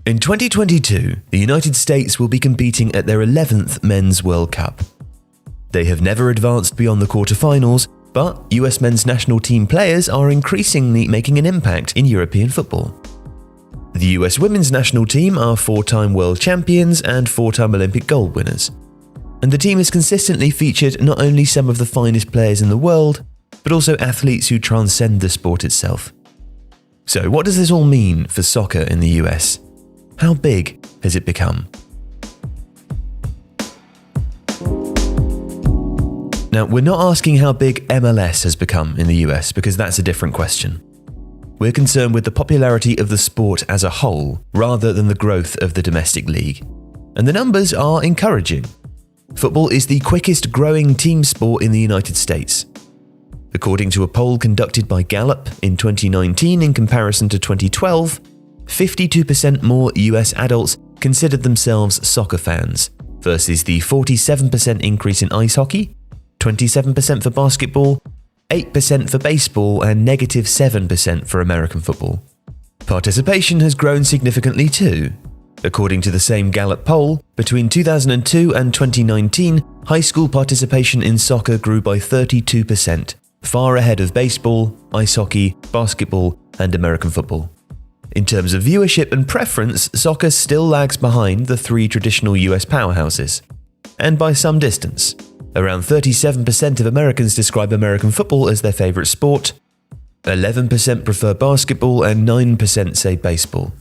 In 2022, the United States will be competing at their 11th Men's World Cup. They have never advanced beyond the quarterfinals, but US men's national team players are increasingly making an impact in European football. The US women's national team are 4-time world champions and 4-time Olympic gold winners. And the team has consistently featured not only some of the finest players in the world, but also athletes who transcend the sport itself. So what does this all mean for soccer in the US? How big has it become? Now, we're not asking how big MLS has become in the US because that's a different question. We're concerned with the popularity of the sport as a whole rather than the growth of the domestic league. And the numbers are encouraging. Football is the quickest growing team sport in the United States. According to a poll conducted by Gallup in 2019 in comparison to 2012, 52% more US adults considered themselves soccer fans, versus the 47% increase in ice hockey, 27% for basketball, 8% for baseball, and -7% for American football. Participation has grown significantly too. According to the same Gallup poll, between 2002 and 2019, high school participation in soccer grew by 32%, far ahead of baseball, ice hockey, basketball, and American football. In terms of viewership and preference, soccer still lags behind the 3 traditional US powerhouses. And by some distance. Around 37% of Americans describe American football as their favorite sport, 11% prefer basketball, and 9% say baseball.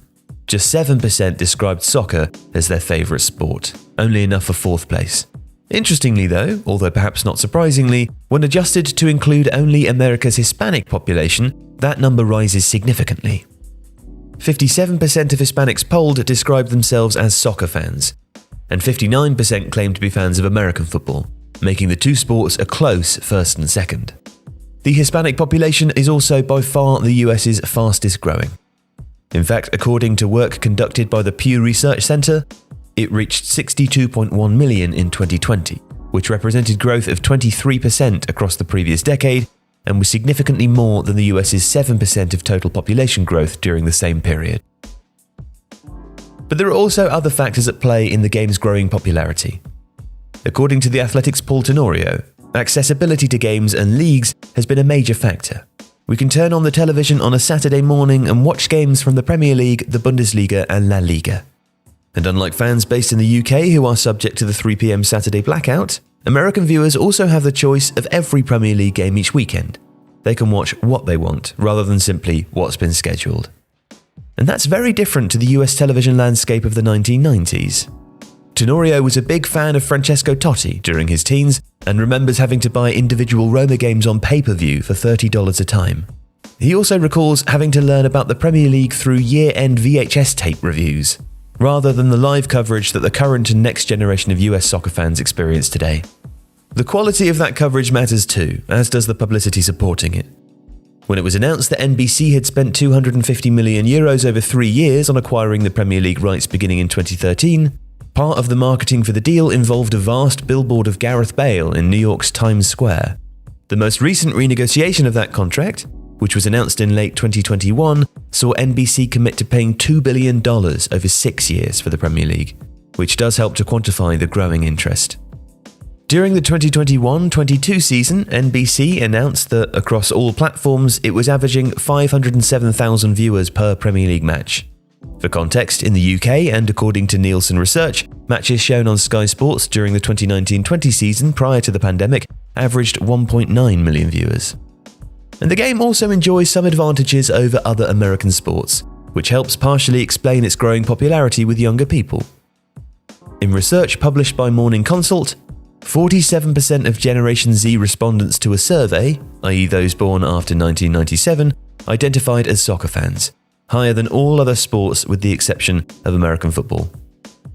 Just 7% described soccer as their favorite sport, only enough for 4th place. Interestingly though, although perhaps not surprisingly, when adjusted to include only America's Hispanic population, that number rises significantly. 57% of Hispanics polled described themselves as soccer fans, and 59% claimed to be fans of American football, making the two sports a close first and second. The Hispanic population is also by far the US's fastest growing. In fact, according to work conducted by the Pew Research Center, it reached 62.1 million in 2020, which represented growth of 23% across the previous decade and was significantly more than the US's 7% of total population growth during the same period. But there are also other factors at play in the game's growing popularity. According to The Athletic's Paul Tenorio, accessibility to games and leagues has been a major factor. We can turn on the television on a Saturday morning and watch games from the Premier League, the Bundesliga, and La Liga. And unlike fans based in the UK who are subject to the 3 p.m. Saturday blackout, American viewers also have the choice of every Premier League game each weekend. They can watch what they want, rather than simply what's been scheduled. And that's very different to the US television landscape of the 1990s. Tenorio was a big fan of Francesco Totti during his teens and remembers having to buy individual Roma games on pay-per-view for $30 a time. He also recalls having to learn about the Premier League through year-end VHS tape reviews, rather than the live coverage that the current and next generation of US soccer fans experience today. The quality of that coverage matters too, as does the publicity supporting it. When it was announced that NBC had spent €250 million over 3 years on acquiring the Premier League rights beginning in 2013, part of the marketing for the deal involved a vast billboard of Gareth Bale in New York's Times Square. The most recent renegotiation of that contract, which was announced in late 2021, saw NBC commit to paying $2 billion over 6 years for the Premier League, which does help to quantify the growing interest. During the 2021-22 season, NBC announced that across all platforms it was averaging 507,000 viewers per Premier League match. For context, in the UK, and according to Nielsen Research, matches shown on Sky Sports during the 2019-20 season prior to the pandemic averaged 1.9 million viewers. And the game also enjoys some advantages over other American sports, which helps partially explain its growing popularity with younger people. In research published by Morning Consult, 47% of Generation Z respondents to a survey, i.e. those born after 1997, identified as soccer fans, higher than all other sports with the exception of American football.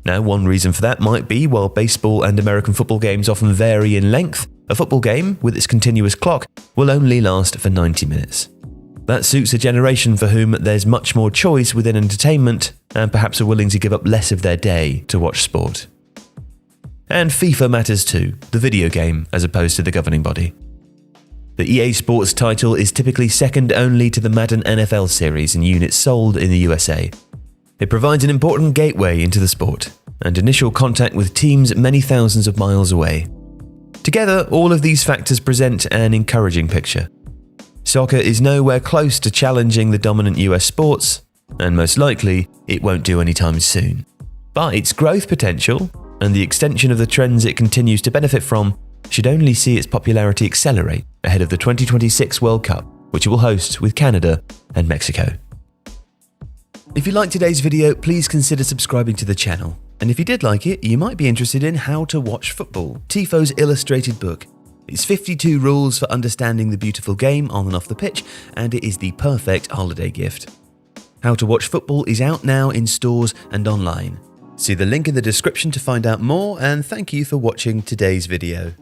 Now, one reason for that might be while baseball and American football games often vary in length, a football game, with its continuous clock, will only last for 90 minutes. That suits a generation for whom there's much more choice within entertainment and perhaps are willing to give up less of their day to watch sport. And FIFA matters too, the video game, as opposed to the governing body. The EA Sports title is typically second only to the Madden NFL series in units sold in the USA. It provides an important gateway into the sport and initial contact with teams many thousands of miles away. Together, all of these factors present an encouraging picture. Soccer is nowhere close to challenging the dominant US sports, and most likely, it won't do anytime soon. But its growth potential, and the extension of the trends it continues to benefit from, should only see its popularity accelerate ahead of the 2026 World Cup, which it will host with Canada and Mexico. If you liked today's video, please consider subscribing to the channel. And if you did like it, you might be interested in How to Watch Football, Tifo's illustrated book. It's 52 rules for understanding the beautiful game on and off the pitch, and it is the perfect holiday gift. How to Watch Football is out now in stores and online. See the link in the description to find out more, and thank you for watching today's video.